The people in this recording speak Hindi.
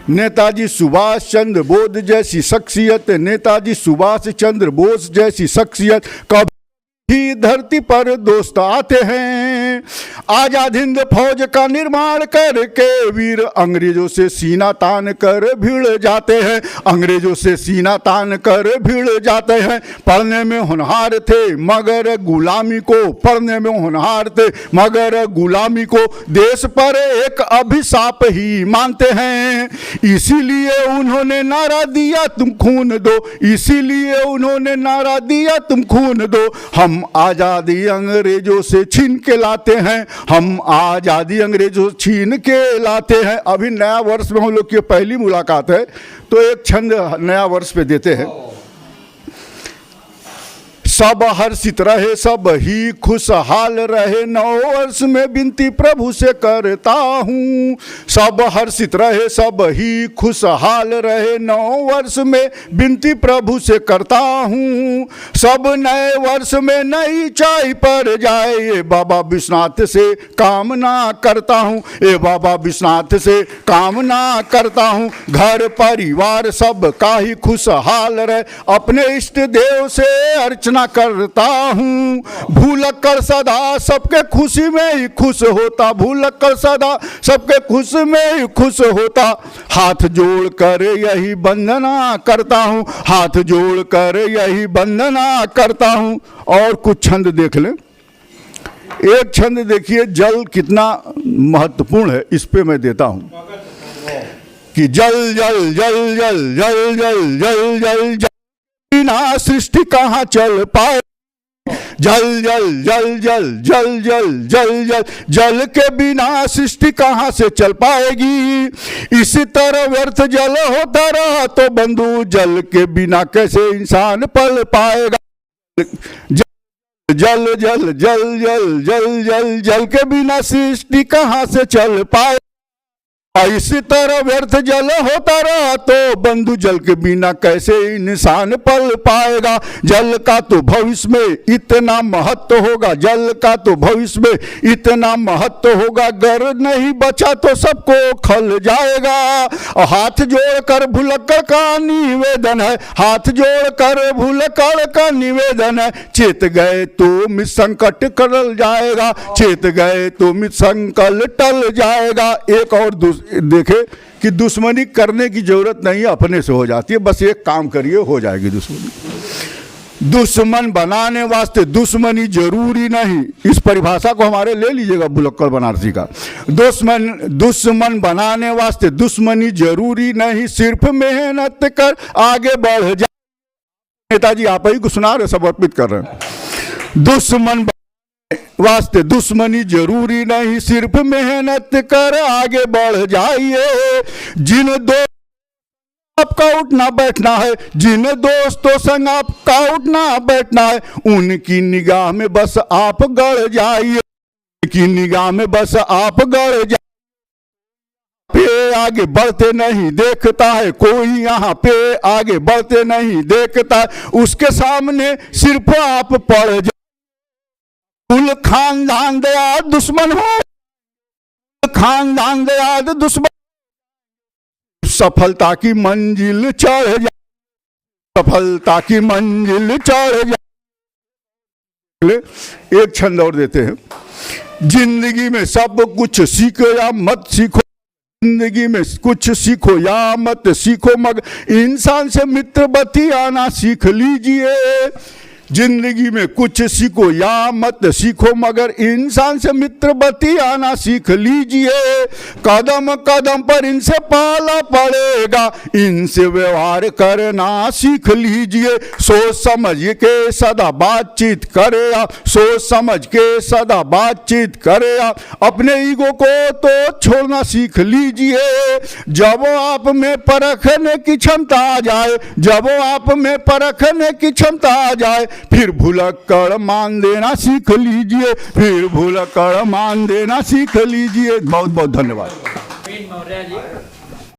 नेताजी सुभाष चंद्र बोस जैसी शख्सियत, नेताजी सुभाष चंद्र बोस जैसी शख्सियत कभी ही धरती पर दोस्त आते हैं। आजाद हिंद फौज का निर्माण करके वीर अंग्रेजों से सीना तान कर भिड़ जाते हैं, अंग्रेजों से सीना तान कर भिड़ जाते हैं। पढ़ने में होनहार थे मगर गुलामी को, पढ़ने में होनहार थे मगर गुलामी को देश पर एक अभिशाप ही मानते हैं। इसीलिए उन्होंने नारा दिया तुम खून दो, इसीलिए उन्होंने नारा दिया तुम खून दो। हम आजादी अंग्रेजों से छीन के लाते हैं, हम आजादी अंग्रेजों से छीन के लाते हैं। अभी नया वर्ष में हम लोग की पहली मुलाकात है तो एक छंद नया वर्ष पे देते हैं। सब हर्षित रहे सब ही खुशहाल रहे, नौ वर्ष में विनती प्रभु से करता हूँ। सब हर्षित रहे सब ही खुशहाल रहे, नौ वर्ष में विनती प्रभु से करता हूँ। सब नए वर्ष में नई चाय पर जाए, ये बाबा विश्वनाथ से कामना करता हूँ, ये बाबा विश्वनाथ से कामना करता हूँ। घर परिवार सब का ही खुशहाल रहे, अपने इष्ट देव से अर्चना करता हूँ। भूलक कर सदा सबके खुशी में ही खुश होता, भूलक कर सदा सबके खुशी में ही खुश होता। हाथ जोड़ कर यही वंदना करता हूँ, हाथ जोड़ कर यही वंदना करता हूँ। और कुछ छंद देख लें। एक छंद देखिए, जल कितना महत्वपूर्ण है, इस पे मैं देता हूँ कि जल जल जल जल जल जल जल जल जल बिना सृष्टि कहाँ चल पाए, जल जल जल जल जल जल जल जल जल के बिना सृष्टि कहाँ से चल पाएगी। इसी तरह व्यर्थ जल होता रहा तो बंधु जल के बिना कैसे इंसान पल पाएगा। जल जल जल जल जल जल जल जल के बिना सृष्टि कहाँ से चल पाए। इसी तरह व्यर्थ जल होता रहा तो बंधु जल के बिना कैसे इंसान पल पाएगा। जल का तो भविष्य में इतना महत्व होगा, जल का तो भविष्य में इतना महत्व होगा, अगर नहीं बचा तो सबको खल जाएगा। हाथ जोड़कर भुलक्कड़ का निवेदन है, हाथ जोड़कर भुलक्कड़ का निवेदन है, चेत गए तो मित संकट टल जाएगा, चेत गए तो मित संकट टल जाएगा। एक और देखे कि दुश्मनी करने की जरूरत नहीं है, अपने से हो जाती है, बस एक काम करिए हो जाएगी दुश्मनी। दुश्मन बनाने वास्ते दुश्मनी जरूरी नहीं, इस परिभाषा को हमारे ले लीजिएगा भुलक्कड़ बनारसी का। दुश्मन बनाने वास्ते दुश्मनी जरूरी नहीं, सिर्फ मेहनत कर आगे बढ़ जा। नेताजी आप ही को सुना रहे, समर्पित कर रहे हैं। दुश्मन वास्ते दुश्मनी जरूरी नहीं, सिर्फ मेहनत कर आगे बढ़ जाइए। जिन दोस्तों आपका उठना बैठना है, जिन दोस्तों संग आपका उठना बैठना है, उनकी निगाह में बस आप गड़ जाइए, उनकी निगाह में बस आप गड़ जाइए। पे आगे बढ़ते नहीं देखता है कोई, यहाँ पे आगे बढ़ते नहीं देखता, उसके सामने सिर्फ आप पड़ जाए। कुल खानदान दया दुश्मन हो, खानदान दया दुश्मन, सफलता की मंजिल चढ़ जा, सफलता की मंजिल चढ़ जा। एक छंद और देते हैं। जिंदगी में सब कुछ सीखो या मत सीखो, जिंदगी में कुछ सीखो या मत सीखो, मगर इंसान से मित्र बतियाना सीख लीजिए। जिंदगी में कुछ सीखो या मत सीखो, मगर इंसान से मित्र बतियाना सीख लीजिए। कदम कदम पर इनसे पाला पड़ेगा, इनसे व्यवहार करना सीख लीजिए। सोच समझ के सदा बातचीत करे आप, सोच समझ के सदा बातचीत करे आप, अपने ईगो को तो छोड़ना सीख लीजिए। जब आप में परखने की क्षमता आ जाए, जब आप में परखने की क्षमता आ जाए, फिर भुलक्कड़ मान देना सीख लीजिए, फिर भुलक्कड़ मान देना सीख लीजिए। बहुत बहुत धन्यवाद।